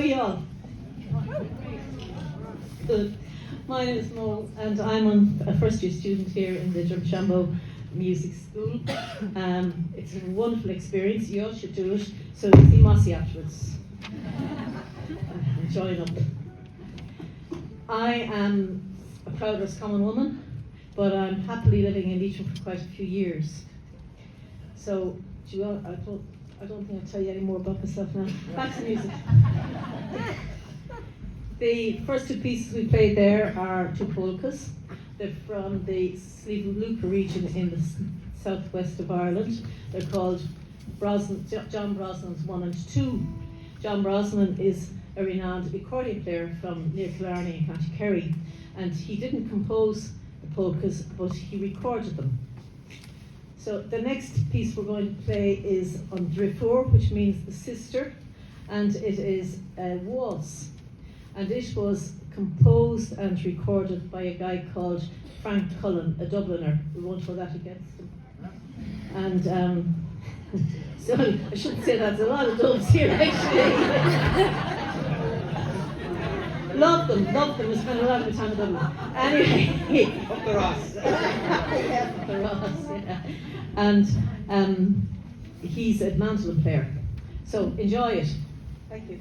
are you all? Good. My name is Mo, and I'm a first year student here in the Drumshanbo Music School. It's a wonderful experience. You all should do it. So you see Mossie afterwards. Join up. I am a proud Roscommon woman, but I'm happily living in Leitrim for quite a few years. So, do you all, I don't think I'll tell you any more about myself now. Back to music. The first two pieces we played there are two polkas. They're from the Slieve Luca region in the southwest of Ireland. They're called John Brosnan's 1 and 2. John Brosnan is a renowned accordion player from near Killarney in County Kerry, and he didn't compose the polkas, but he recorded them. So the next piece we're going to play is on Drifur, which means the sister, and it is a waltz. And it was composed and recorded by a guy called Frank Cullen, a Dubliner. We won't hold that against him. And so I shouldn't say that, there's a lot of Dubs here actually. Love them, we spent a lot of time with them. Anyway. Up the Ross. Yeah, up the Ross, yeah. And he's a mandolin player. So enjoy it. Thank you.